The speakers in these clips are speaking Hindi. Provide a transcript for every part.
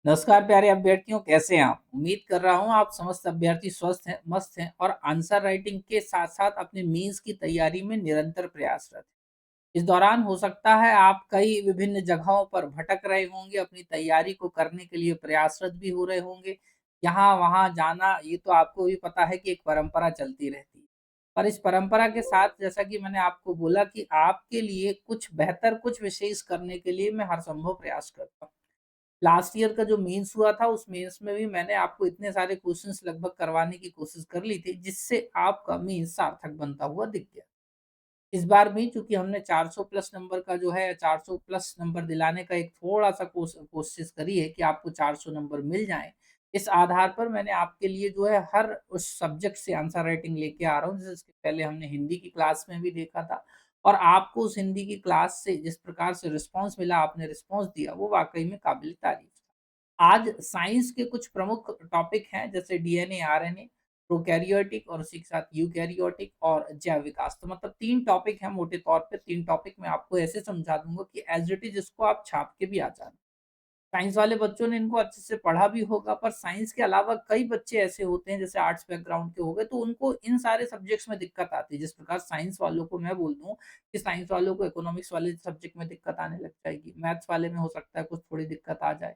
नमस्कार प्यारे अभ्यर्थियों, कैसे हैं आप? उम्मीद कर रहा हूँ आप समस्त अभ्यर्थी स्वस्थ हैं, मस्त हैं और आंसर राइटिंग के साथ-साथ अपने मेंस की तैयारी में निरंतर प्रयासरत हैं। इस दौरान हो सकता है आप कई विभिन्न जगहों पर भटक रहे होंगे, अपनी तैयारी को करने के लिए प्रयासरत भी हो रहे होंगे। यहाँ-वहाँ जाना ये तो आपको भी पता है कि एक परंपरा चलती रहती है। पर इस परंपरा के साथ जैसा कि मैंने आपको बोला कि आपके लिए कुछ बेहतर, कुछ विशेष करने के लिए मैं हर संभव प्रयास करता हूँ। लास्ट ईयर का जो मेंस हुआ था, उस मेंस में भी मैंने आपको इतने सारे क्वेश्चंस लगभग करवाने की कोशिश कर ली थी, जिससे आपका मेंस सार्थक बनता हुआ दिख गया। इस बार भी चूँकि हमने 400 प्लस नंबर का जो है 400 प्लस नंबर दिलाने का एक थोड़ा-सा कोशिश करी है कि आपको 400 नंबर मिल जाएँ। इस आधार पर मैंने आपके लिए जो है हर उस सब्जेक्ट से आंसर राइटिंग लेके आ रहा हूँ, जैसे इसके पहले हमने हिंदी की क्लास में भी देखा था और आपको उस हिंदी की क्लास से जिस प्रकार से रिस्पॉन्स मिला, आपने रिस्पॉन्स दिया, वो वाक़ई में काबिल-ए-तारीफ़ था। आज साइंस के कुछ प्रमुख टॉपिक हैं, जैसे डीएनए, आरएनए, प्रोकैरियोटिक और उसी के साथ यूकैरियोटिक और जैव विकास। तो मतलब 3 टॉपिक हैं मोटे तौर पे, 3 टॉपिक मैं आपको ऐसे समझा दूँगा कि एज़ इट इज़ इसको आप छाप के भी आ जाना। साइंस वाले बच्चों ने इनको अच्छे से पढ़ा भी होगा, पर साइंस के अलावा कई बच्चे ऐसे होते हैं जैसे आर्ट्स बैकग्राउंड के हो गए, तो उनको इन सारे सब्जेक्ट्स में दिक्कत आती है। जिस प्रकार साइंस वालों को मैं बोल दूँ कि साइंस वालों को इकोनॉमिक्स वाले सब्जेक्ट में दिक्कत आने लग जाएगी, मैथ्स वाले में हो सकता है कुछ थोड़ी दिक्कत आ जाए।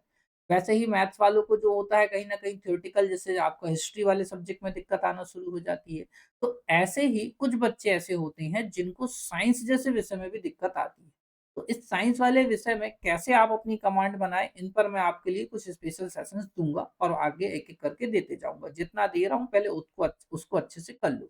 वैसे ही मैथ्स वालों को जो होता है कहीं न कहीं थ्योरेटिकल जैसे आपका हिस्ट्री वाले सब्जेक्ट में दिक्कत आना शुरू हो जाती है। तो ऐसे ही कुछ बच्चे ऐसे होते हैं जिनको साइंस जैसे विषय में भी दिक्कत आती है। तो इस साइंस वाले विषय में कैसे आप अपनी कमांड बनाएँ, इन पर मैं आपके लिए कुछ स्पेशल सेशंस दूँगा और आगे एक-एक करके देते जाऊँगा। जितना दे रहा हूँ पहले उसको अच्छे से कर लो।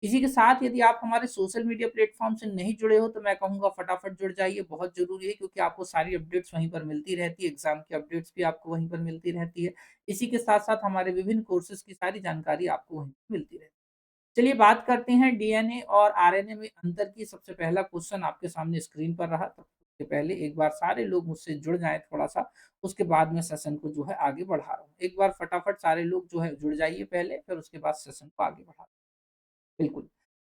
इसी के साथ यदि आप हमारे सोशल मीडिया प्लेटफ़ॉर्म से नहीं जुड़े हो तो मैं कहूँगा फटाफट जुड़ जाइए, बहुत ज़रूरी है क्योंकि आपको सारी अपडेट्स वहीं पर मिलती रहती है, एग्ज़ाम की अपडेट्स भी आपको वहीं पर मिलती रहती है। इसी के साथ-साथ हमारे विभिन्न कोर्सेज़ की सारी जानकारी आपको वहीं मिलती रहती है। चलिए बात करते हैं डीएनए और आरएनए में अंतर की। सबसे पहला क्वेश्चन आपके सामने स्क्रीन पर रहा, तो उससे पहले एक बार सारे लोग मुझसे जुड़ जाएँ थोड़ा-सा, उसके बाद मैं सेशन को जो है आगे बढ़ा रहा हूँ। एक बार फटाफट सारे लोग जो है जुड़ जाइए पहले, फिर उसके बाद सेशन को आगे बढ़ा बिल्कुल।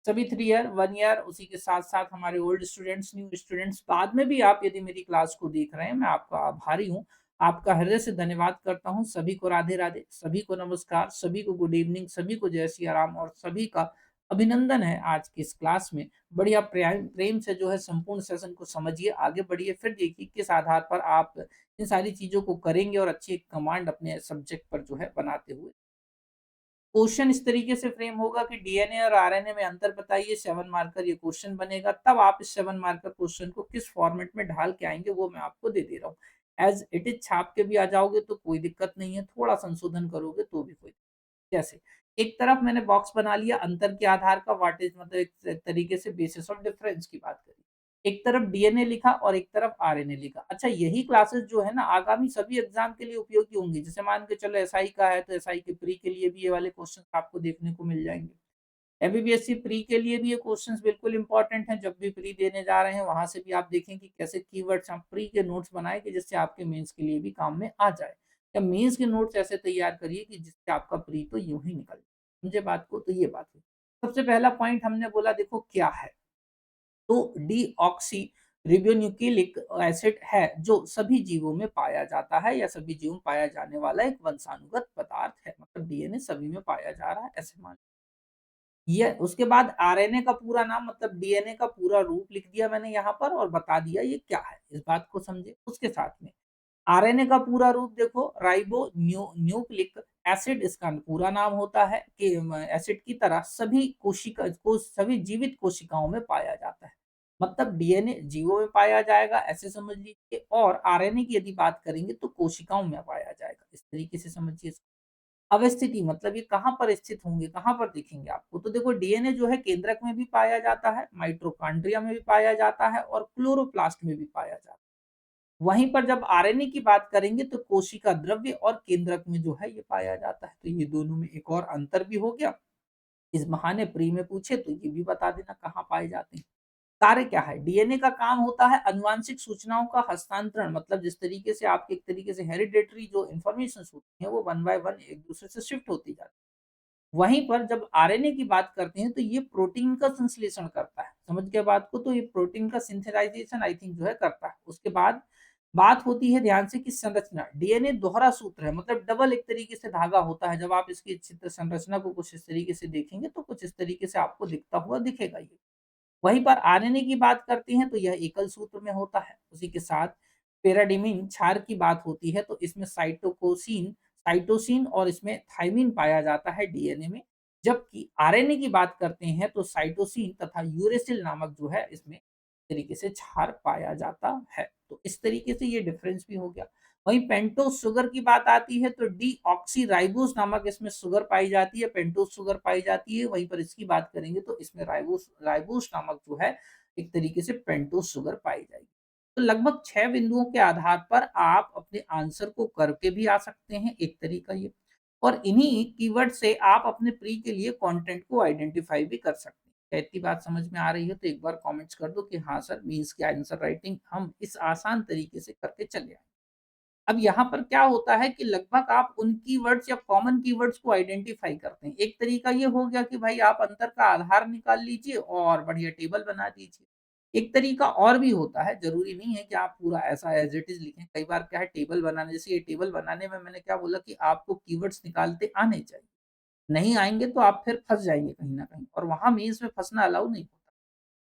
सभी 3 ईयर, 1 ईयर उसी के साथ-साथ हमारे ओल्ड स्टूडेंट्स, न्यू स्टूडेंट्स बाद में भी आप यदि मेरी क्लास को देख रहे हैं, मैं आपका आभारी हूँ। आपका हृदय से धन्यवाद करता हूँ। सभी को राधे-राधे, सभी को नमस्कार, सभी को गुड इवनिंग, सभी को जय सिया राम और सभी का अभिनंदन है आज की इस क्लास में। बढ़िया प्रेम प्रेम से जो है संपूर्ण सेशन को समझिए, आगे बढ़िए, फिर देखिए किस आधार पर आप इन सारी चीज़ों को करेंगे और अच्छी एक कमांड अपने सब्जेक्ट पर जो है बनाते हुए क्वेश्चन इस तरीके से फ्रेम होगा कि डीएनए और आरएनए में अंतर बताइए, 7 मार्कर ये क्वेश्चन बनेगा। तब आप इस 7 मार्कर क्वेश्चन को किस फॉर्मेट में ढाल के आएँगे वो मैं आपको दे दे रहा हूँ। एज़ इट इज़ छाप के भी आ जाओगे तो कोई दिक्कत नहीं है, थोड़ा संशोधन करोगे तो भी कोई कैसे? एक तरफ मैंने बॉक्स बना लिया अंतर के आधार का व्हाट इज़ मतलब एक तरीके से बेसिस ऑफ डिफरेंस की बात करी। एक तरफ डीएनए लिखा और एक तरफ आरएनए लिखा। अच्छा यही क्लासेस जो है ना आगामी सभी एग्ज़ाम के लिए उपयोगी होंगी। जैसे मान के चलो एसआई का है तो एसआई के प्री के लिए भी ये वाले क्वेश्चन आपको देखने को मिल जाएँगे। एमपीपीएससी प्री के लिए भी ये क्वेश्चंस बिल्कुल इंपॉर्टेंट हैं। जब भी प्री देने जा रहे हैं वहाँ से भी आप देखें कि कैसे कीवर्ड्स आप प्री के नोट्स बनाएँ कि जिससे आपके मेंस के लिए भी काम में आ जाए। या मेंस के नोट्स ऐसे तैयार करिए कि जिससे आपका प्री तो यूँ ही निकल जाए। समझे बात को? तो ये बात है। सबसे पहला पॉइंट हमने बोला देखो क्या है? तो डीऑक्सी रिबोन्यूक्लिक एसिड है जो सभी जीवों में पाया जाता है या सभी जीवों में पाया जाने वाला एक वंशानुगत पदार्थ है। मतलब डीएनए सभी में पाया जा रहा है ऐसे मान ये उसके बाद आरएनए का पूरा नाम मतलब डीएनए का पूरा रूप लिख दिया मैंने यहाँ पर और बता दिया ये क्या है, इस बात को समझे। उसके साथ में आरएनए का पूरा रूप देखो राइबो न्यूक्लिक एसिड इसका पूरा नाम होता है कि एसिड की तरह सभी जीवित कोशिकाओं में पाया जाता है। मतलब डीएनए जीवों में पाया जाएगा ऐसे समझ लीजिए और आरएनए की यदि बात करेंगे तो कोशिकाओं में पाया जाएगा। इस तरीके से समझिए इसको। अवस्थिति मतलब ये कहाँ पर स्थित होंगे, कहाँ पर दिखेंगे आपको? तो देखो डीएनए जो है केंद्रक में भी पाया जाता है, माइटोकॉन्ड्रिया में भी पाया जाता है और क्लोरोप्लास्ट में भी पाया जाता है। वहीं पर जब आरएनए की बात करेंगे तो कोशिका द्रव्य और केंद्रक में जो है ये पाया जाता है। तो ये दोनों में एक और अंतर भी हो गया। इस बहाने प्री में पूछे तो ये भी बता देना कहाँ पाए जाते हैं। कार्य क्या है? डीएनए का काम होता है आनुवांशिक सूचनाओं का हस्तांतरण मतलब जिस तरीके से आपके एक तरीके से हेरिडेटरी जो इन्फॉर्मेशंस होती हैं वो वन बाय वन एक दूसरे से शिफ्ट होती जाती है। वहीं पर जब आरएनए की बात करते हैं तो ये प्रोटीन का संश्लेषण करता है। समझ गए बात को? तो ये प्रोटीन का सिंथेसाइजेशन आई थिंक जो है करता है। उसके बाद बात होती है ध्यान से कि संरचना, डीएनए दोहरा सूत्र है, मतलब डबल एक तरीके से धागा होता है। जब आप इसकी चित्र संरचना को कुछ इस तरीके से देखेंगे तो कुछ इस तरीके से आपको दिखता हुआ दिखेगा ये। वहीं पर आरएनए की बात करते हैं तो यह एकल सूत्र में होता है। उसी के साथ पैराडिमिन क्षार की बात होती है तो इसमें साइटोसिन और इसमें थाइमिन पाया जाता है डीएनए में। जबकि आरएनए की बात करते हैं तो साइटोसिन तथा यूरेसिल नामक जो है इसमें तरीके से क्षार पाया जाता है। तो इस तरीके से ये डिफरेंस भी हो गया। वहीं पेंटोस शुगर की बात आती है तो डीऑक्सीराइबोस नामक इसमें शुगर पाई जाती है, पेंटोस शुगर पाई जाती है। वहीं पर इसकी बात करेंगे तो इसमें राइबोस नामक जो है एक तरीके से पेंटोस शुगर पाई जाएगी। तो लगभग 6 बिंदुओं के आधार पर आप अपने आंसर को करके भी आ सकते हैं, एक तरीका ये। और इन्हीं कीवर्ड से आप अपने प्री के लिए कंटेंट को आइडेंटिफाई भी कर सकते हैं। क्या इतनी बात समझ में आ रही है? तो एक बार कमेंट्स कर दो कि हाँ सर, मीन्स की आंसर राइटिंग हम इस आसान तरीके से करके चले आए। अब यहाँ पर क्या होता है कि लगभग आप उन कीवर्ड्स या कॉमन कीवर्ड्स को आइडेंटिफाई करते हैं। एक तरीका ये हो गया कि भाई आप अंतर का आधार निकाल लीजिए और बढ़िया टेबल बना दीजिए। एक तरीका और भी होता है, ज़रूरी नहीं है कि आप पूरा ऐसा एज़ इट इज़ लिखें। कई बार क्या है, टेबल बनाने, जैसे ये टेबल बनाने में मैंने क्या बोला कि आपको कीवर्ड्स निकालते आने चाहिए। नहीं आएँगे तो आप फिर फँस जाएँगे कहीं न कहीं, और वहाँ मेंस में फँसना अलाउ नहीं होता।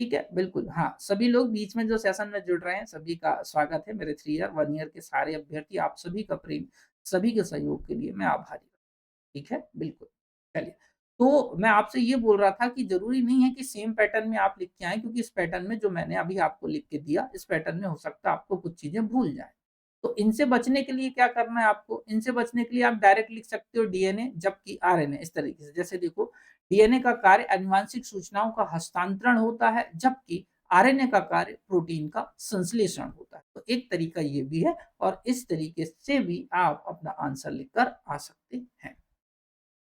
ठीक है, बिल्कुल, हाँ, सभी लोग बीच में जो सेशन में जुड़ रहे हैं, सभी का स्वागत है। मेरे 3 ईयर, 1 ईयर के सारे अभ्यर्थी, आप सभी का प्रेम, सभी के सहयोग के लिए मैं आभारी हूँ। ठीक है, बिल्कुल। चलिए, तो मैं आपसे ये बोल रहा था कि ज़रूरी नहीं है कि सेम पैटर्न में आप लिख के आएँ, क्योंकि इस पैटर्न में जो मैंने अभी आपको लिख के दिया, इस पैटर्न में हो सकता है आपको कुछ चीज़ें भूल जाएँ। तो इनसे बचने के लिए क्या करना है आपको? इनसे बचने के लिए आप डायरेक्ट लिख सकते हो डीएनए, जबकि आरएनए, इस तरीके से। जैसे देखो, डीएनए का कार्य आनुवांशिक सूचनाओं का हस्तांतरण होता है, जबकि आरएनए का कार्य प्रोटीन का संश्लेषण होता है। तो एक तरीका ये भी है, और इस तरीके से भी आप अपना आंसर लिखकर आ सकते हैं।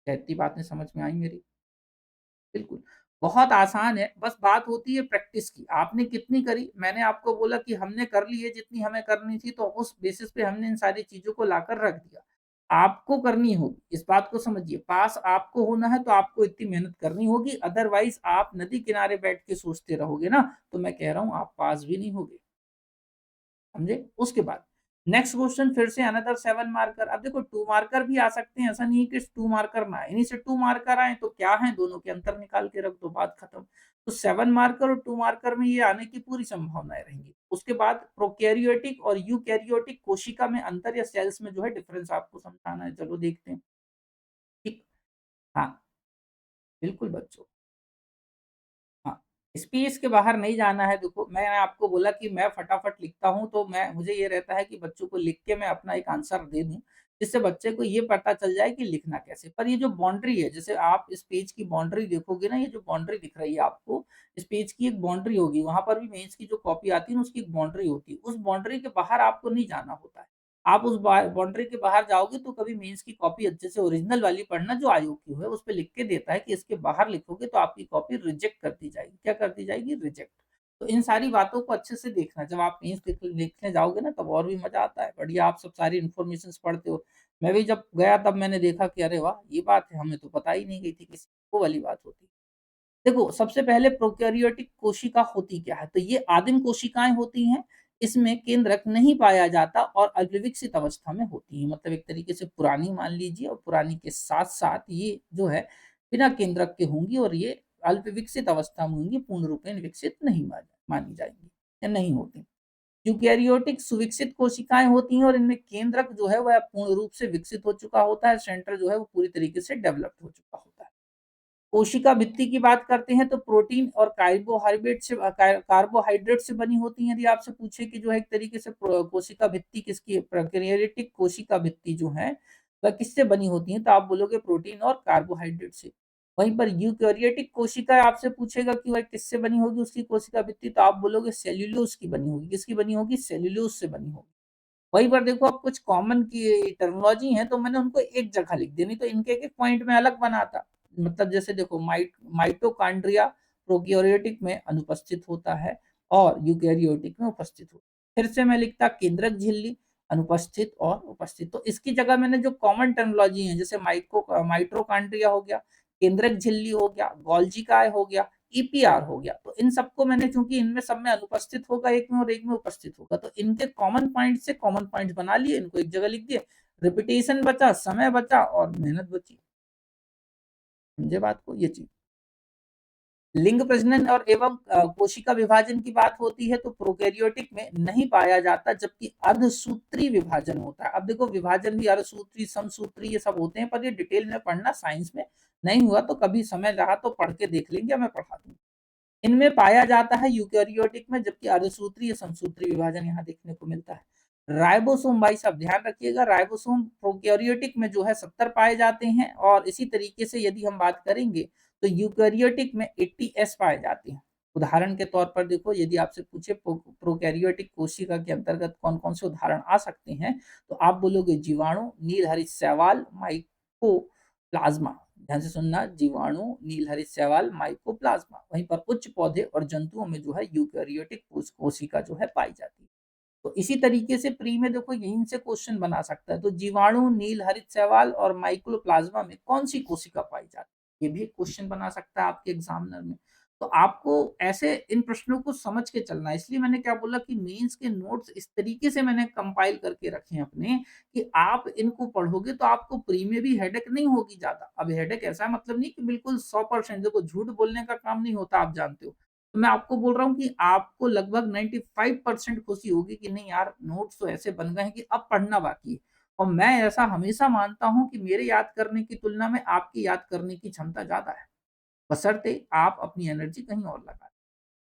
क्या इतनी बातें समझ में आई मेरी? बिल्कुल, बहुत आसान है, बस बात होती है प्रैक्टिस की। आपने कितनी करी? मैंने आपको बोला कि हमने कर ली है जितनी हमें करनी थी, तो उस बेसिस पे हमने इन सारी चीज़ों को लाकर रख दिया। आपको करनी होगी, इस बात को समझिए। पास आपको होना है तो आपको इतनी मेहनत करनी होगी, अदरवाइज़ आप नदी किनारे बैठ के सोचते रहोगे ना, तो मैं कह रहा हूँ आप पास भी नहीं होगे। समझे? उसके बाद नेक्स्ट क्वेश्चन फिर से अनदर 7 मार्कर। अब देखो 2 मार्कर भी आ सकते हैं, ऐसा नहीं है कि 2 मार्कर ना आए। इन्हीं से 2 मार्कर आए तो क्या है, दोनों के अंतर निकाल के रख दो, बात खत्म। तो 7 मार्कर और 2 मार्कर में ये आने की पूरी संभावनाएँ रहेंगी। उसके बाद प्रोकैरियोटिक और यूकैरियोटिक कोशिका में अंतर या सेल्स में जो है डिफरेंस आपको समझाना है। चलो देखते हैं। ठीक, हाँ, बिल्कुल बच्चों। हाँ, स्पेस के बाहर नहीं जाना है। देखो, मैंने आपको बोला कि मैं फटाफट लिखता हूँ, तो मैं मुझे ये रहता है कि बच्चों को लिख के मैं अपना एक आंसर दे दूँ, जिससे बच्चे को ये पता चल जाए कि लिखना कैसे। पर ये जो बाउंड्री है, जैसे आप इस पेज की बाउंड्री देखोगे ना, ये जो बाउंड्री दिख रही है आपको, इस पेज की एक बाउंड्री होगी, वहाँ पर भी मेंस की जो कॉपी आती है ना, उसकी एक बाउंड्री होती है। उस बाउंड्री के बाहर आपको नहीं जाना होता है। आप उस बाउंड्री के बाहर जाओगे तो कभी मेंस की कॉपी अच्छे से ओरिजिनल वाली पढ़ना, जो आयोग की है, उसपे लिख के देता है कि इसके बाहर लिखोगे तो आपकी कॉपी रिजेक्ट कर दी जाएगी। क्या कर दी जाएगी? रिजेक्ट। तो इन सारी बातों को अच्छे से देखना, जब आप मेंस लिखने जाओगे ना, तब और भी मज़ा आता है। बढ़िया, आप सब सारी इन्फॉर्मेशंस पढ़ते हो। मैं भी जब गया तब मैंने देखा कि अरे वाह! ये बात है, हमें तो पता ही नहीं गई थी किसी को, वो वाली बात होती है। देखो, सबसे पहले प्रोकैरियोटिक कोशिका होती क्या है? तो ये आदिम कोशिकाएँ होती हैं, इसमें केंद्रक नहीं पाया जाता और अल्पविकसित अवस्था में होती हैं। मतलब एक तरीके से पुरानी मान लीजिए, और पुरानी के साथ-साथ ये जो है बिना केंद्रक के होंगी, और ये अल्पविकसित अवस्था में होंगी, पूर्ण रूपेण विकसित नहीं मानी जाएँगी या नहीं होती। यूकैरियोटिक सुविकसित कोशिकाएँ होती हैं, और इनमें केंद्रक जो है वह पूर्ण रूप से विकसित हो चुका होता है, सेंटर जो है वो पूरी तरीके से डेवलप्ड हो चुका होता है। कोशिका भित्ति की बात करते हैं तो प्रोटीन और कार्बोहाइड्रेट से बनी होती हैं। यदि आपसे पूछे कि जो है एक तरीके से कोशिका भित्ति किसकी है, प्रोकैरियोटिक कोशिका भित्ति जो है वह किससे बनी होती है, तो आप बोलोगे प्रोटीन और कार्बोहाइड्रेट से। वहीं पर यूकैरियोटिक कोशिका आपसे पूछेगा कि वह किससे बनी होगी उसकी कोशिका भित्ति, तो आप बोलोगे सेल्यूलोज की बनी होगी। किसकी बनी होगी? सेल्यूलोज से बनी होगी। वहीं पर देखो, अब कुछ कॉमन की टर्मिनोलॉजी है तो मैंने उनको एक जगह लिख दी, नहीं तो इनके एक-एक पॉइंट में अलग बनाता। मतलब जैसे देखो, माइटोकॉन्ड्रिया प्रोकैरियोटिक में अनुपस्थित होता है और यूकैरियोटिक में उपस्थित होता है। फिर से मैं लिखता केंद्रक झिल्ली, अनुपस्थित और उपस्थित। तो इसकी जगह मैंने जो कॉमन टर्मिनोलॉजी है, जैसे माइटोकॉन्ड्रिया हो गया, केंद्रक झिल्ली हो गया, गोल्गी काय हो गया, ईपीआर हो गया। तो इन सबको मैंने चूँकि इनमें सब में अनुपस्थित होगा एक में और एक में उपस्थित होगा, तो इनके कॉमन पॉइंट से कॉमन पॉइंट्स बना लिए, इनको एक जगह लिख दिए, रिपिटेशन बचा, समय बचा और मेहनत बची। समझे बात को? ये चीज़। लिंग प्रजनन और एवं कोशिका विभाजन की बात होती है तो प्रोकैरियोटिक में नहीं पाया जाता, जबकि अर्धसूत्री विभाजन होता है। अब देखो विभाजन भी अर्धसूत्री, समसूत्री ये सब होते हैं, पर ये डिटेल में पढ़ना साइंस में नहीं हुआ, तो कभी समय रहा तो पढ़ के देख लेंगे, मैं पढ़ा दूंगा। इनमें पाया जाता है यूकेरियोटिक में, जबकि अर्धसूत्री या समसूत्री विभाजन यहाँ देखने को मिलता है। राइबोसोम भाई साहब ध्यान रखिएगा, राइबोसोम प्रोकैरियोटिक में जो है 70 पाए जाते हैं, और इसी तरीके से यदि हम बात करेंगे तो यूकेरियोटिक में 80s पाए जाते हैं। उदाहरण के तौर पर देखो, यदि आपसे पूछे प्रोकैरियोटिक कोशिका के अंतर्गत कौन कौन से उदाहरण आ सकते हैं, तो आप बोलोगे जीवाणु, नीलहरित शैवाल, माइकोप्लाज्मा। ध्यान से सुनना, जीवाणु, नीलहरित शैवाल, माइकोप्लाज्मा। वहीं पर उच्च पौधे और जंतुओं में जो है यूकेरियोटिक कोशिका जो है पाई जाती है। तो इसी तरीके से प्री में देखो यहीं से क्वेश्चन बना सकता है, तो जीवाणु, नीलहरित शैवाल और माइक्रोप्लाज्मा में कौन सी कोशिका पाई जाती है, ये भी एक क्वेश्चन बना सकता है आपके एग्जामिनर में। तो आपको ऐसे इन प्रश्नों को समझ के चलना है, इसलिए मैंने क्या बोला कि मेंस के नोट्स इस तरीके से मैंने कंपाइल करके रखे हैं अपने, कि आप इनको पढ़ोगे तो आपको प्री में भी हेडेक नहीं होगी ज्यादा। अब हेडेक ऐसा मतलब नहीं कि बिल्कुल 100%, देखो झूठ बोलने का काम नहीं होता, आप जानते हो। तो मैं आपको बोल रहा हूँ कि आपको लगभग 95% खुशी होगी कि नहीं यार, नोट्स तो ऐसे बन गए हैं कि अब पढ़ना बाकी है। और मैं ऐसा हमेशा मानता हूँ कि मेरे याद करने की तुलना में आपकी याद करने की क्षमता ज्यादा है, बशर्ते आप अपनी एनर्जी कहीं और लगाएं।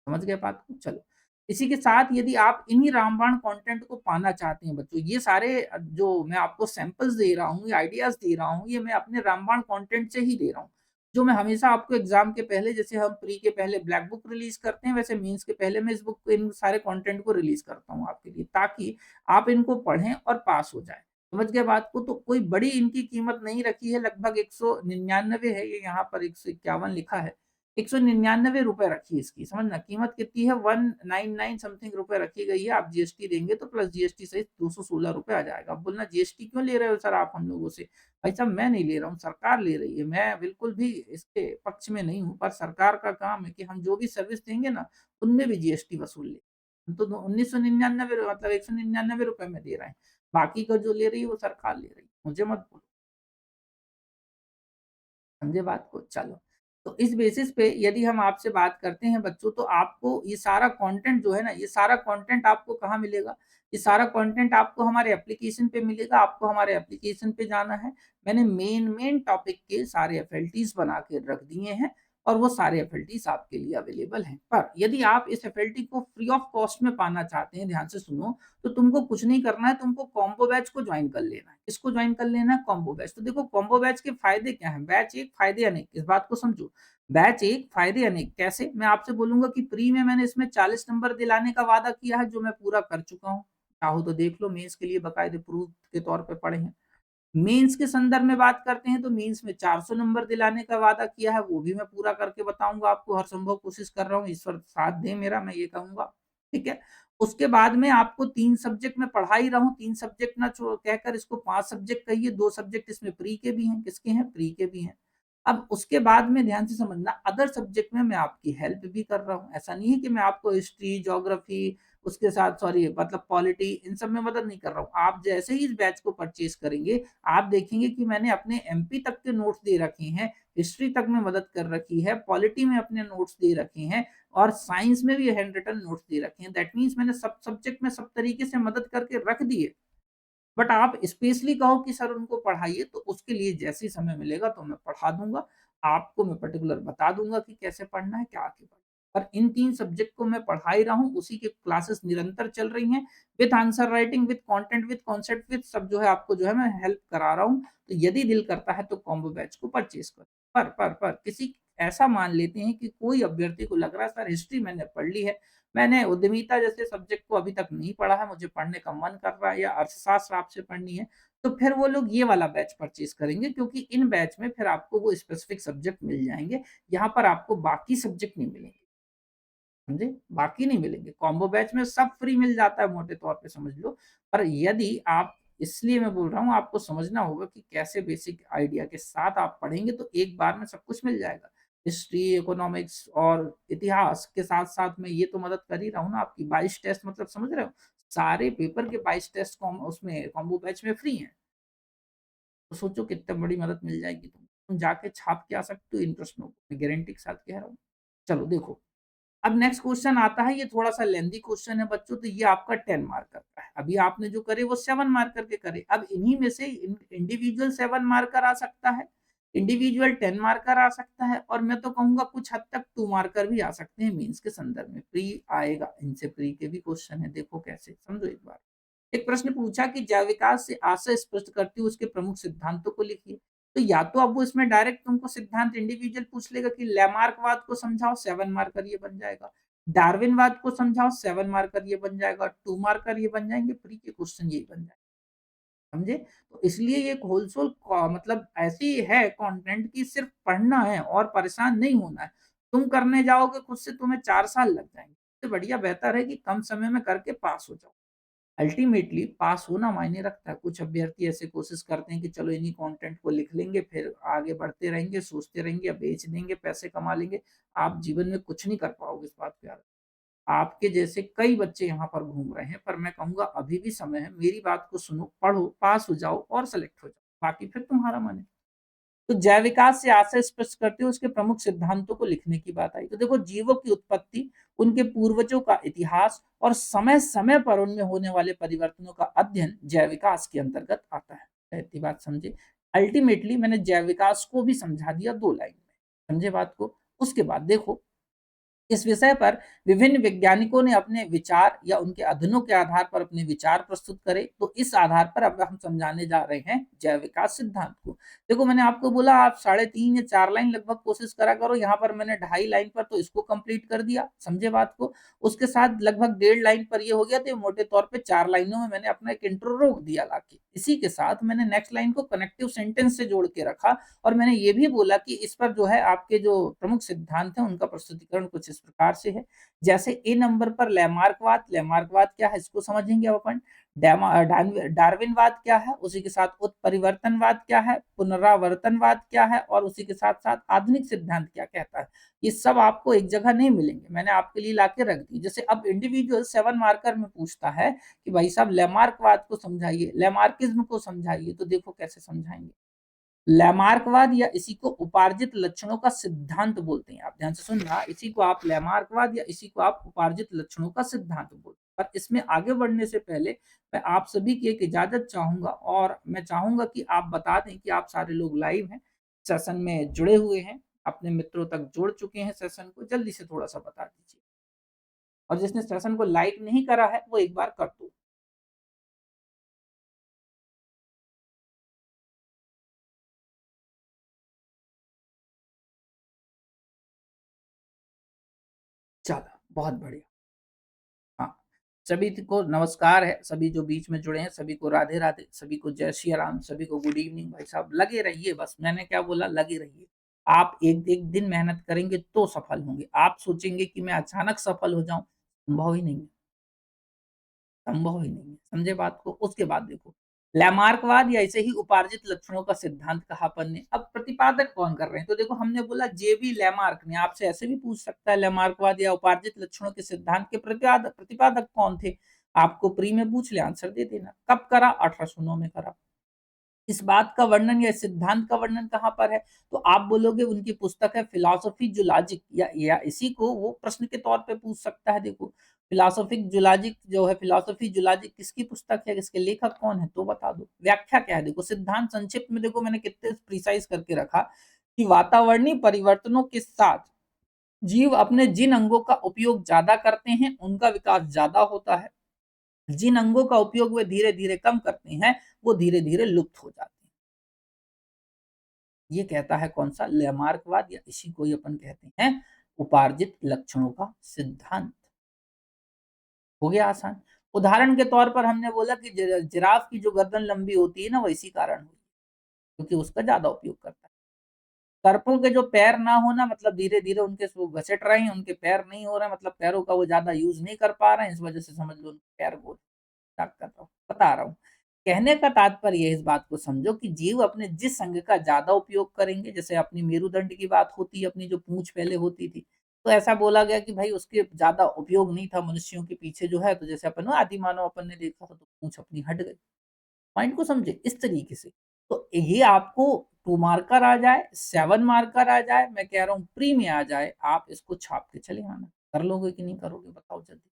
समझ गए बात को? चलो, इसी के साथ यदि आप इन्हीं रामबाण कंटेंट को पाना चाहते हैं बच्चों, ये सारे जो मैं आपको सैंपल्स दे रहा हूँ, ये आइडियाज़ दे रहा हूँ, ये मैं अपने रामबाण कंटेंट से ही दे रहा हूँ। जो मैं हमेशा आपको एग्ज़ाम के पहले, जैसे हम प्री के पहले ब्लैक बुक रिलीज़ करते हैं, वैसे मेंस के पहले मैं इस बुक को, इन सारे कंटेंट को रिलीज़ करता हूँ आपके लिए, ताकि आप इनको पढ़ें और पास हो जाएँ। समझ गए बात को? तो कोई बड़ी इनकी कीमत नहीं रखी है, लगभग 199 है, ये यहाँ पर 151 लिखा है। 199 रुपए रखी है इसकी, समझना कीमत कितनी है, 199 समथिंग रुपए रखी गई है। आप जीएसटी देंगे तो प्लस जीएसटी सहित 216 रुपए आ जाएगा। अब बोलना जीएसटी क्यों ले रहे हो सर आप हम लोगों से? भाई साहब मैं नहीं ले रहा हूँ, सरकार ले रही है। मैं बिल्कुल भी इसके पक्ष में नहीं हूँ, पर सरकार का काम है कि हम जो भी सर्विस देंगे ना, उनमें भी जीएसटी वसूल ले। हम तो 1999 मतलब 199 रुपए में दे रहे हैं। बाकी का जो ले रही है वो सरकार ले रही है। मुझे मत बोलो। समझे बात को? चलो, तो इस बेसिस पे यदि हम आपसे बात करते हैं बच्चों, तो आपको ये सारा कंटेंट जो है ना, ये सारा कंटेंट आपको कहाँ मिलेगा? ये सारा कंटेंट आपको हमारे एप्लीकेशन पे मिलेगा, आपको हमारे एप्लीकेशन पे जाना है। मैंने मेन टॉपिक के सारे एफएलटीज़ बना के रख दिए हैं, और वो सारे एफएलटीज़ आपके लिए अवेलेबल हैं। पर यदि आप इस एफएलटी को फ्री ऑफ कॉस्ट में पाना चाहते हैं, ध्यान से सुनो, तो तुमको कुछ नहीं करना है, तुमको कॉम्बो बैच को ज्वाइन कर लेना है। किसको ज्वाइन कर लेना है? Combo batch. तो देखो कॉम्बो बैच के फायदे क्या हैं? बैच एक, फायदे अनेक। इस बात को समझो। बैच एक, फायदे अनेक। कैसे? मैं आपसे बोलूंगा कि प्री में मैंने इसमें 40 नंबर दिलाने का वादा किया है, जो मैं पूरा कर चुका हूँ। चाहो तो देख लो, मेंस के लिए बकायदे प्रूफ के तौर पे पढ़े हैं। मेंस के संदर्भ में बात करते हैं तो मेंस में 400 नंबर दिलाने का वादा किया है, वो भी मैं पूरा करके बताऊंगा आपको। हर संभव कोशिश कर रहा हूँ, ईश्वर साथ दे मेरा, मैं ये कहूंगा। ठीक है। उसके बाद में आपको 3 सब्जेक्ट में पढ़ा ही रहा हूँ, 3 सब्जेक्ट ना कहकर इसको 5 सब्जेक्ट कहिए। 2 सब्जेक्ट इसमें प्री के भी हैं। किसके हैं? प्री के भी हैं। अब उसके बाद में ध्यान से समझना, अदर सब्जेक्ट में मैं आपकी हेल्प भी कर रहा हूँ। ऐसा नहीं है कि मैं आपको हिस्ट्री, ज्योग्राफी, उसके साथ सॉरी मतलब पॉलिटी, इन सब में मदद नहीं कर रहा हूँ। आप जैसे ही इस बैच को परचेज करेंगे, आप देखेंगे कि मैंने अपने एमपी तक के नोट्स दे रखे हैं, हिस्ट्री तक में मदद कर रखी है, पॉलिटी में अपने नोट्स दे रखे हैं, और साइंस में भी हैंड रिटन नोट्स दे रखे हैं। दैट मीन्स मैंने सब सब्जेक्ट में सब तरीके से मदद करके रख दिए। बट आप स्पेशली कहो कि सर उनको पढ़ाइए, तो उसके लिए जैसे ही समय मिलेगा तो मैं पढ़ा दूंगा। आपको मैं पर्टिकुलर बता दूंगा कि कैसे पढ़ना है, क्या आगे पढ़ना है। पर इन 3 सब्जेक्ट को मैं पढ़ा ही रहा हूँ, उसी की क्लासेस निरंतर चल रही हैं, with answer writing, with content, with concept, with सब जो है आपको जो है मैं हेल्प करा रहा हूँ। तो यदि दिल करता है तो कॉम्बो बैच को परचेज करो। पर किसी, ऐसा मान लेते हैं कि कोई अभ्यर्थी को लग रहा है सर हिस्ट्री मैंने पढ़ ली है, मैंने उद्यमिता जैसे सब्जेक्ट को अभी तक नहीं पढ़ा है, मुझे पढ़ने का मन कर रहा है, या अर्थशास्त्र आपसे पढ़नी है, तो फिर वो लोग ये वाला बैच परचेज करेंगे, क्योंकि इन बैच में फिर आपको वो स्पेसिफिक सब्जेक्ट मिल जाएंगे। यहाँ पर आपको बाकी सब्जेक्ट नहीं मिलेंगे। समझे? बाकी नहीं मिलेंगे। कॉम्बो बैच में सब फ्री मिल जाता है, मोटे तौर पे समझ लो। पर यदि आप, इसलिए मैं बोल रहा हूँ, आपको समझना होगा कि कैसे बेसिक आइडिया के साथ आप पढ़ेंगे तो एक बार में सब कुछ मिल जाएगा। हिस्ट्री, इकोनॉमिक्स और इतिहास के साथ-साथ मैं ये तो मदद कर ही रहा हूँ ना आपकी। 22 टेस्ट मतलब समझ रहे हो? सारे पेपर के 22 टेस्ट उसमें कॉम्बो बैच में फ्री हैं। तो सोचो कितनी बड़ी मदद मिल जाएगी तुमको। तुम जाके छाप के आ सकते हो इन प्रश्नों को, मैं गारंटी के साथ कह रहा हूँ। चलो देखो, अब नेक्स्ट क्वेश्चन आता है, ये थोड़ा-सा लेंथी क्वेश्चन है बच्चों, तो ये आपका 10 मार्कर का है। अभी आपने जो करे वो 7 मार्कर के करे। अब इन्हीं में से इंडिविजुअल 7 मार्कर आ सकता है, इंडिविजुअल 10 मार्कर आ सकता है और मैं तो कहूँगा कुछ हद तक 2 मार्कर भी आ सकते हैं मेंस के संदर्भ में। प्री आएगा, इनसे प्री के भी क्वेश्चन है, देखो कैसे, समझो एक बार। एक प्रश्न पूछा कि जैव विकास से आशय स्पष्ट करते हुए उसके प्रमुख सिद्धांतों को लिखिए। तो या तो अब वो इसमें डायरेक्ट तुमको सिद्धांत इंडिविजुअल पूछ लेगा कि लैमार्कवाद को समझाओ, 7 मार्कर ये बन जाएगा। डार्विनवाद को समझाओ, 7 मार्कर ये बन जाएगा, 2 मार्कर ये बन जाएंगे, प्री के क्वेश्चन यही बन जाएंगे। समझे? तो इसलिए ये होलसोल मतलब ऐसी है कंटेंट की सिर्फ पढ़ना है और परेशान नहीं होना है। तुम करने जाओगे खुद से तुम्हें 4 साल लग जाएंगे। इससे बढ़िया बेहतर है कि कम समय में करके पास हो जाओ। अल्टीमेटली पास होना मायने रखता है। कुछ अभ्यर्थी ऐसे कोशिश करते हैं कि चलो इन्हीं कंटेंट को लिख लेंगे, फिर आगे बढ़ते रहेंगे, सोचते रहेंगे, बेच देंगे, पैसे कमा लेंगे। आप जीवन में कुछ नहीं कर पाओगे, इस बात पे याद। आपके जैसे कई बच्चे यहाँ पर घूम रहे हैं, पर मैं कहूँगा अभी भी समय है, मेरी बात को सुनो, पढ़ो, पास हो जाओ और सेलेक्ट हो जाओ। बाकी फिर तुम्हारा मन है। तो जैव विकास से आशय स्पष्ट करते हुए उसके प्रमुख सिद्धांतों को लिखने की बात आई। तो देखो, जीवों की उत्पत्ति, उनके पूर्वजों का इतिहास और समय-समय पर उनमें होने वाले परिवर्तनों का अध्ययन जैव विकास के अंतर्गत आता है। इतनी बात समझे? अल्टीमेटली मैंने जैव विकास को भी समझा दिया 2 लाइन में। समझे बात को? उसके बाद देखो, इस विषय पर विभिन्न वैज्ञानिकों ने अपने विचार या उनके अध्ययनों के आधार पर अपने विचार प्रस्तुत करे। तो इस आधार पर अब हम समझाने जा रहे हैं जैव विकास सिद्धांत को। देखो, मैंने आपको बोला आप 3.5 या 4 लाइन लगभग कोशिश करा करो। यहाँ पर मैंने 2.5 लाइन पर तो इसको कंप्लीट कर दिया, समझे बात को। उसके साथ लगभग 1.5 लाइन पर ये हो गया, तो मोटे तौर पे 4 लाइनों में मैंने अपना एक इंट्रो रोक दिया लाके। इसी के साथ मैंने नेक्स्ट लाइन को कनेक्टिव सेंटेंस से जोड़ के रखा और मैंने ये भी बोला कि इस पर जो है आपके जो प्रमुख सिद्धांत हैं उनका प्रस्तुतिकरण कुछ इस प्रकार से है। जैसे ए नंबर पर लैमार्कवाद, लैमार्कवाद क्या है इसको समझेंगे अब अपन। डार्विनवाद क्या है, उसी के साथ उत्परिवर्तनवाद क्या है, पुनरावर्तनवाद क्या है और उसी के साथ साथ आधुनिक सिद्धांत क्या कहता है। ये सब आपको एक जगह नहीं मिलेंगे, मैंने आपके लिए लाके रख दी। जैसे अब इंडिविजुअल 7 मार्कर में पूछता है कि भाई साहब लैमार्कवाद को समझाइए, लैमार्किज्म को समझाइए, तो देखो कैसे समझाएंगे। लैमार्कवाद या इसी को उपार्जित लक्षणों का सिद्धांत बोलते हैं। आप ध्यान से सुनना, इसी को आप लैमार्कवाद या इसी को आप उपार्जित लक्षणों का सिद्धांत बोलते हैं। पर इसमें आगे बढ़ने से पहले मैं आप सभी की एक इजाजत चाहूंगा और मैं चाहूंगा कि आप बता दें कि आप सारे लोग लाइव हैं, सेशन में जुड़े हुए हैं, अपने मित्रों तक जोड़ चुके हैं सेशन को, जल्दी से थोड़ा सा बता दीजिए। और जिसने सेशन को लाइक नहीं करा है वो एक बार कर दो। चलो, बहुत बढ़िया। हाँ, सभी को नमस्कार है, सभी जो बीच में जुड़े हैं सभी को राधे राधे, सभी को जय श्री राम, सभी को गुड इवनिंग। भाई साहब लगे रहिए, बस मैंने क्या बोला, लगे रहिए। आप एक एक दिन मेहनत करेंगे तो सफल होंगे। आप सोचेंगे कि मैं अचानक सफल हो जाऊं, संभव ही नहीं है, संभव ही नहीं है। समझे बात को? उसके बाद देखो, लैमार्कवाद या ऐसे ही उपार्जित लक्षणों का सिद्धांत कहा अपन ने। अब प्रतिपादन कौन कर रहे हैं? तो देखो, हमने बोला जेबी लैमार्क ने। आपसे ऐसे भी पूछ सकता है लैमार्कवाद या उपार्जित लक्षणों के सिद्धांत के प्रतिपादक प्रतिपादक कौन थे? आपको प्री में पूछ ले, आंसर दे देना। कब करा? 1809 में करा। इस बात का वर्णन या सिद्धांत का वर्णन कहाँ पर है? तो आप बोलोगे उनकी पुस्तक है फिलॉसफी जुलॉजिक, या इसी को वो प्रश्न के तौर पे पूछ सकता है। देखो, फिलॉसफिक जुलॉजिक जो है, फिलॉसफी जुलॉजिक किसकी पुस्तक है, किसके लेखक कौन है, तो बता दो। व्याख्या क्या है? देखो, सिद्धांत संक्षिप्त में देखो मैंने कितने प्रिसाइज करके रखा कि वातावरणीय परिवर्तनों के साथ जीव अपने जिन अंगों का उपयोग ज्यादा करते हैं उनका विकास ज्यादा होता है, जिन अंगों का उपयोग वे धीरे धीरे कम करते हैं वो धीरे धीरे लुप्त हो जाते हैं। ये कहता है कौन सा? लैमार्कवाद, या इसी को ही अपन कहते हैं उपार्जित लक्षणों का सिद्धांत। हो गया आसान। उदाहरण के तौर पर हमने बोला कि जिराफ की जो गर्दन लंबी होती है ना, वो इसी कारण हुई, क्योंकि उसका ज्यादा उपयोग करता है। सर्पों के जो पैर ना होना मतलब धीरे धीरे उनके वो घसट रहे हैं, उनके पैर नहीं हो रहे, मतलब पैरों का वो ज्यादा यूज नहीं कर पा रहे हैं, इस वजह से समझ लो उनके पैर को कर रहा हूँ, बता रहा हूँ। कहने का तात्पर्य इस बात को समझो कि जीव अपने जिस अंग का ज़्यादा उपयोग करेंगे, जैसे अपनी मेरुदंड की बात होती है, अपनी जो पूँछ पहले होती थी, तो ऐसा बोला गया कि भाई उसके ज़्यादा उपयोग नहीं था मनुष्यों के पीछे जो है, तो जैसे अपन आदिमानव अपन ने देखा था तो पूँछ अपनी हट गई। पॉइंट को समझे इस तरीके से। तो ये आपको 2 मार्कर आ जाए, 7 मार्कर आ जाए, मैं कह रहा हूँ प्री में आ जाए, आप इसको छाप के चले आना। कर लोगे कि नहीं करोगे बताओ जल्दी?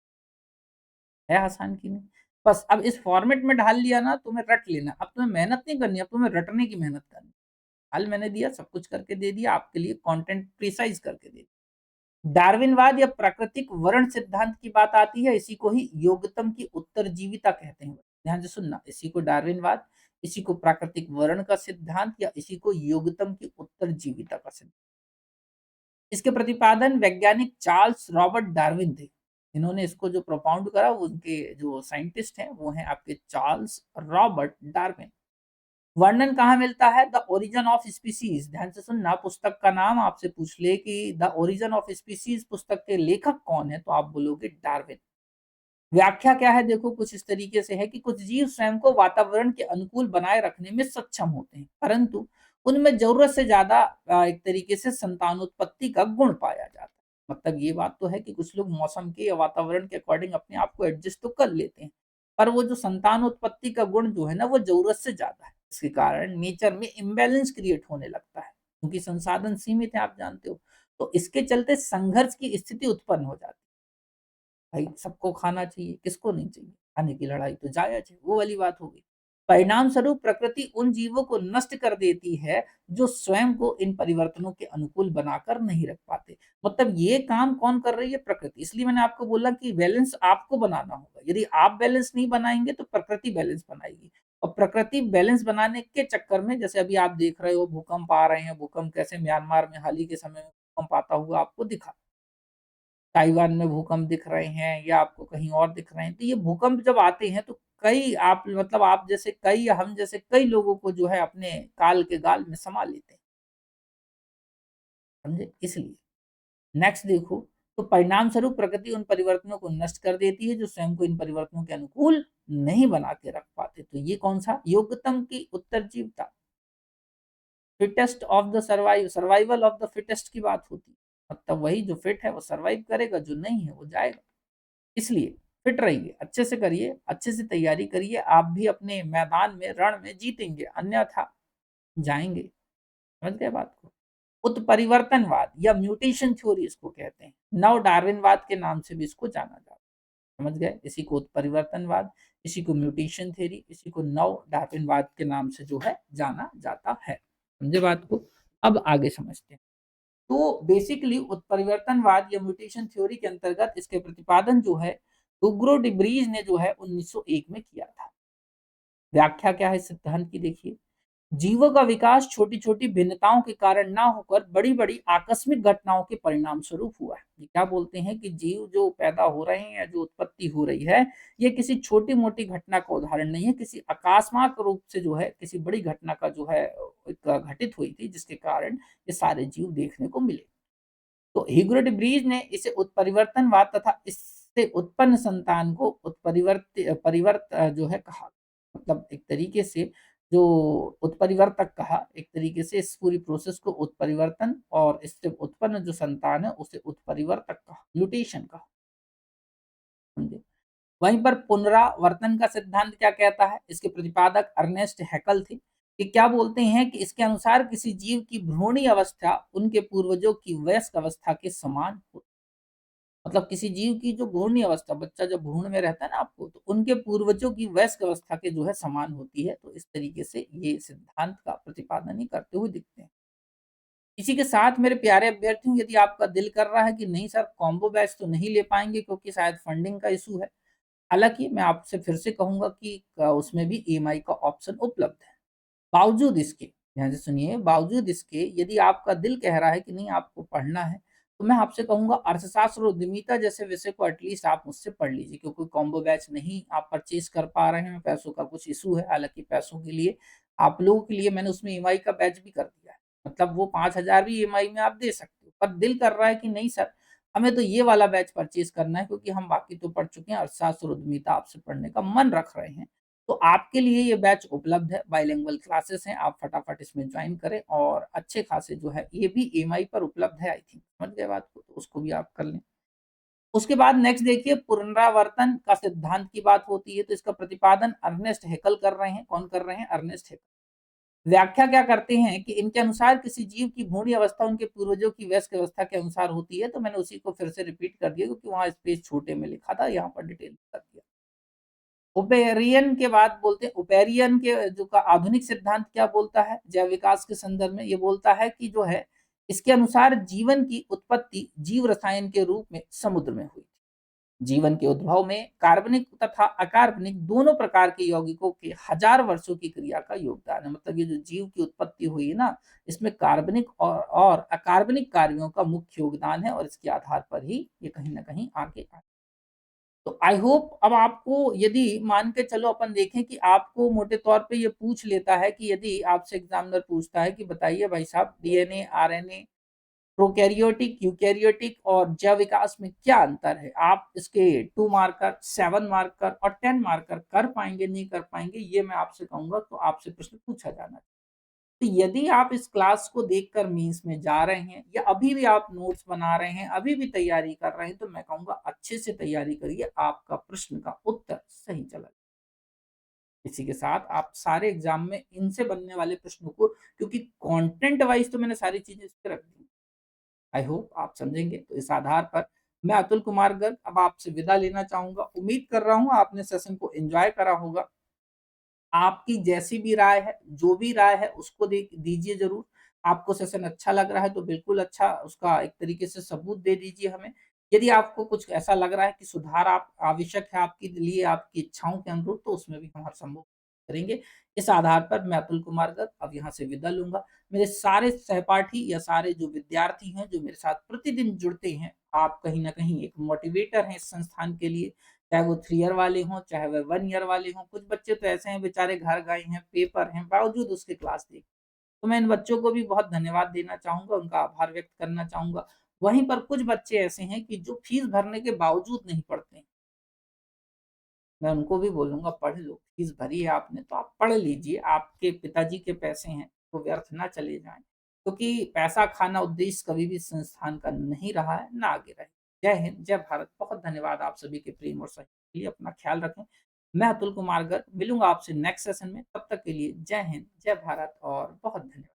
है आसान कि नहीं? बस अब इस फॉर्मेट में डाल लिया ना तुम्हें रट लेना। अब तुम्हें मेहनत नहीं करनी, अब तुम्हें रटने की मेहनत करनी। हल मैंने दिया, सब कुछ करके दे दिया, आपके लिए कंटेंट प्रिसाइज़ करके दे दिया। डार्विनवाद या प्राकृतिक वर्ण सिद्धांत की बात आती है, इसी को ही योग्यतम की उत्तरजीविता कहते हैं। ध्यान से सुनना, इसी को डार्विनवाद, इसी को प्राकृतिक वर्ण का सिद्धांत या इसी को योग्यतम की उत्तरजीविता का सिद्धांत। इसके प्रतिपादन वैज्ञानिक चार्ल्स रॉबर्ट डार्विन थे। इन्होंने इसको जो प्रोपाउंड करा, वो उनके जो साइंटिस्ट हैं वो हैं आपके चार्ल्स रॉबर्ट डार्विन। वर्णन कहाँ मिलता है? The origin of species. ध्यान से सुनना, पुस्तक का नाम आपसे पूछ ले कि द ओरिजिन ऑफ स्पीसीज पुस्तक के लेखक कौन है, तो आप बोलोगे डार्विन। व्याख्या क्या है? देखो कुछ इस तरीके से है कि कुछ जीव स्वयं को वातावरण के अनुकूल बनाए रखने में सक्षम होते हैं, परंतु उनमें जरूरत से ज्यादा एक तरीके से संतानोत्पत्ति का गुण पाया जाता है। मतलब ये बात तो है कि कुछ लोग मौसम के या वातावरण के अकॉर्डिंग अपने आप को एडजस्ट तो कर लेते हैं, पर वो जो संतानोत्पत्ति का गुण जो है ना, वो जरूरत से ज्यादा है। इसके कारण नेचर में इम्बैलेंस क्रिएट होने लगता है, क्योंकि संसाधन सीमित है, आप जानते हो। तो इसके चलते संघर्ष की स्थिति उत्पन्न हो जाती है। भाई सबको खाना चाहिए, किसको नहीं चाहिए? खाने की लड़ाई तो जायज़ है, वो वाली बात हो गई। परिणाम स्वरूप प्रकृति उन जीवों को नष्ट कर देती है, जो स्वयं को इन परिवर्तनों के अनुकूल बनाकर नहीं रख पाते। मतलब ये काम कौन कर रही है? प्रकृति। इसलिए मैंने आपको बोला कि बैलेंस आपको बनाना होगा। यदि आप बैलेंस नहीं बनाएँगे तो प्रकृति बैलेंस बनाएगी। और प्रकृति बैलेंस बनाने के चक्कर में, जैसे अभी आप देख रहे हो भूकंप आ रहे हैं, भूकंप कैसे म्यांमार में हाल ही के समय में भूकंप आता हुआ आपको दिखा। ताइवान में भूकंप दिख रहे हैं या आपको कहीं और दिख रहे हैं। तो ये भूकंप जब आते हैं तो कई आप मतलब आप जैसे कई या हम जैसे कई लोगों को जो है अपने काल के गाल में समा लेते हैं, समझे? इसलिए। नेक्स्ट देखो, तो परिणाम स्वरूप प्रकृति उन परिवर्तनों को नष्ट कर देती है, जो स्वयं को इन परिवर्तनों के अनुकूल नहीं बना के रख पाते। तो ये कौन-सा? योग्यतम की उत्तरजीविता, fittest of the survival of the fittest की बात होती है। मतलब वही जो फिट है वो सर्वाइव करेगा, जो नहीं है वो जाएगा। इसलिए फिट रहिए, अच्छे से करिए, अच्छे से तैयारी करिए, आप भी अपने मैदान में, रण में जीतेंगे, अन्यथा जाएँगे। समझ गए बात को? उत्परिवर्तनवाद या म्यूटेशन थ्योरी इसको कहते हैं। नव डार्विनवाद के नाम से भी इसको जाना जाता है। समझ गए? इसी को उत्परिवर्तनवाद, इसी को म्यूटेशन थ्योरी, इसी को नव डार्विनवाद के नाम से जो है जाना जाता है। समझे बात को? अब आगे समझते हैं। तो बेसिकली उत्परिवर्तनवाद या म्यूटेशन थ्योरी के अंतर्गत इसके प्रतिपादन जो है हुगो डी ब्रीज ने जो है 1901 में किया था। व्याख्या क्या है इस सिद्धांत की? देखिए, जीवों का विकास छोटी-छोटी भिन्नताओं के कारण ना होकर बड़ी-बड़ी आकस्मिक घटनाओं के परिणाम स्वरूप हुआ है। ये क्या बोलते हैं कि जीव जो पैदा हो रहे हैं या जो उत्पत्ति हो रही है, ये किसी छोटी-मोटी घटना का उदाहरण नहीं है, किसी अकस्मात रूप से जो है किसी बड़ी घटना का जो है एक घटित हुई थी, जिसके कारण ये सारे जीव देखने को मिले। तो ह्यूगो de ब्रीज ने इसे उत्परिवर्तनवाद तथा इससे उत्पन्न संतान को जो है कहा। मतलब एक तरीके से जो उत्परिवर्तक कहा, एक तरीके से इस पूरी प्रोसेस को उत्परिवर्तन और इससे उत्पन्न जो संतान है उसे उत्परिवर्तक कहा, म्यूटेशन कहा। समझे? वहीं पर पुनरावर्तन का सिद्धांत क्या कहता है? इसके प्रतिपादक अर्नेस्ट हैकल थे। ये क्या बोलते हैं कि इसके अनुसार किसी जीव की भ्रूणी अवस्था उनके पूर्वजों की वयस्क अवस्था के समान हो। मतलब किसी जीव की जो भ्रूणी अवस्था, बच्चा जब भ्रूण में रहता है ना आपको, तो उनके पूर्वजों की वयस्क अवस्था के जो है समान होती है। तो इस तरीके से ये सिद्धांत का प्रतिपादन ही करते हुए दिखते हैं। इसी के साथ मेरे प्यारे अभ्यर्थियों, यदि आपका दिल कर रहा है कि नहीं सर कॉम्बो बैच तो नहीं ले पाएँगे क्योंकि शायद फंडिंग का इश्यू है। हालाँकि मैं आपसे फिर से कहूँगा कि उसमें भी ईएमआई का ऑप्शन उपलब्ध है। बावजूद इसके, ध्यान से सुनिए, बावजूद इसके यदि आपका दिल कह रहा है कि नहीं आपको पढ़ना है, तो मैं आपसे कहूँगा अर्थशास्त्र और उद्यमिता जैसे विषय को एटलीस्ट आप मुझसे पढ़ लीजिए, क्योंकि कॉम्बो बैच नहीं आप परचेज़ कर पा रहे हैं, पैसों का कुछ इश्यू है। हालाँकि पैसों के लिए आप लोगों के लिए मैंने उसमें ईएमआई का बैच भी कर दिया है। मतलब वो 5,000 भी ईएमआई में आप दे सकते हो। पर दिल कर रहा है कि नहीं सर, हमें तो ये वाला बैच परचेज़ करना है क्योंकि हम बाकी तो पढ़ चुके हैं, अर्थशास्त्र और उद्यमिता आपसे पढ़ने का मन रख रहे हैं। तो आपके लिए ये बैच उपलब्ध है, बाइलिंगुअल क्लासेस हैं, आप फटाफट इसमें जॉइन करें और अच्छे खासे जो है ये भी ईएमआई पर उपलब्ध है आई थिंक, समझ गए बात को? तो उसको भी आप कर लें। उसके बाद नेक्स्ट देखिए पुनरावर्तन का सिद्धांत की बात होती है, तो इसका प्रतिपादन अर्नेस्ट हैकल कर रहे हैं। कौन कर रहे हैं? अर्नेस्ट हैकल। व्याख्या क्या करते हैं कि इनके अनुसार किसी जीव की भ्रूण अवस्था उनके पूर्वजों की वयस्क अवस्था के अनुसार होती है, तो मैंने उसी को फिर से रिपीट कर दिया क्योंकि वहाँ स्पेस छोटे में लिखा था, यहाँ पर डिटेल कर दिया। ओपेरियन के बाद बोलते हैं ओपेरियन के जो का आधुनिक सिद्धांत क्या बोलता है जैव विकास के संदर्भ में? ये बोलता है कि जो है इसके अनुसार जीवन की उत्पत्ति जीव रसायन के रूप में समुद्र में हुई। जीवन के उद्भव में कार्बनिक तथा अकार्बनिक दोनों प्रकार के यौगिकों के हजार वर्षों की क्रिया का योगदान है। मतलब ये जो जीव की उत्पत्ति हुई है ना, इसमें कार्बनिक और अकार्बनिक कार्यों का मुख्य योगदान है और इसके आधार पर ही ये कहीं ना कहीं आगे आए। तो आई होप अब आपको यदि मान के चलो अपन देखें कि आपको मोटे तौर पे ये पूछ लेता है कि यदि आपसे एग्जामिनर पूछता है कि बताइए भाई साहब डीएनए आरएनए प्रोकैरियोटिक यूकैरियोटिक और जैव विकास में क्या अंतर है? आप इसके 2 मार्कर 7 मार्कर और 10 मार्कर कर पाएंगे नहीं कर पाएंगे ये मैं आपसे कहूंगा, तो आपसे प्रश्न पूछा जाना चाहिए। तो यदि आप इस क्लास को देखकर मीन्स में जा रहे हैं या अभी भी आप नोट्स बना रहे हैं, अभी भी तैयारी कर रहे हैं, तो मैं कहूँगा अच्छे से तैयारी करिए, आपका प्रश्न का उत्तर सही चला जाए। इसी के साथ आप सारे एग्ज़ाम में इनसे बनने वाले प्रश्नों को क्योंकि कंटेंट वाइज़ तो मैंने सारी चीज़ें इस पे रख दी। आई होप आप समझेंगे। तो इस आधार पर मैं अतुल कुमार गर्ग अब आपसे विदा लेना चाहूँगा। उम्मीद कर रहा हूँ आपने सेशन को एन्जॉय करा होगा। आपकी जैसी भी राय है, जो भी राय है उसको दे दीजिए ज़रूर। आपको सेशन अच्छा लग रहा है तो बिल्कुल अच्छा उसका एक तरीके से सबूत दे दीजिए हमें। यदि आपको कुछ ऐसा लग रहा है कि सुधार आप आवश्यक है आपके लिए आपकी इच्छाओं के अनुरूप तो उसमें भी हम हर संभव करेंगे। इस आधार पर मैं अतुल कुमार गर्ग अब यहाँ से विदा लूँगा। मेरे सारे सहपाठी या सारे जो विद्यार्थी हैं, जो मेरे साथ प्रतिदिन जुड़ते हैं, आप कहीं न कहीं एक मोटिवेटर हैं इस संस्थान के लिए। चाहे वो 3 ईयर वाले हों, चाहे वो 1 ईयर वाले हों। कुछ बच्चे तो ऐसे हैं बेचारे घर गए हैं, पेपर हैं, बावजूद उसके क्लास देख तो मैं इन बच्चों को भी बहुत धन्यवाद देना चाहूँगा, उनका आभार व्यक्त करना चाहूँगा। वहीं पर कुछ बच्चे ऐसे हैं कि जो फीस भरने के बावजूद नहीं पढ़ते हैं। मैं उनको भी बोलूँगा पढ़ लो, फीस भरी है आपने तो आप पढ़ लीजिए, आपके पिताजी के पैसे हैं, वो व्यर्थ ना चले जाएँ। क्योंकि पैसा खाना उद्देश्य कभी भी संस्थान का नहीं रहा है, ना आगे रहे। जय हिंद, जय भारत। बहुत धन्यवाद आप सभी के प्रेम और सहयोग के लिए, अपना ख्याल रखें। मैं अतुल कुमार गर्ग मिलूँगा आपसे नेक्स्ट सेशन में, तब तक के लिए जय हिंद, जय भारत और बहुत धन्यवाद।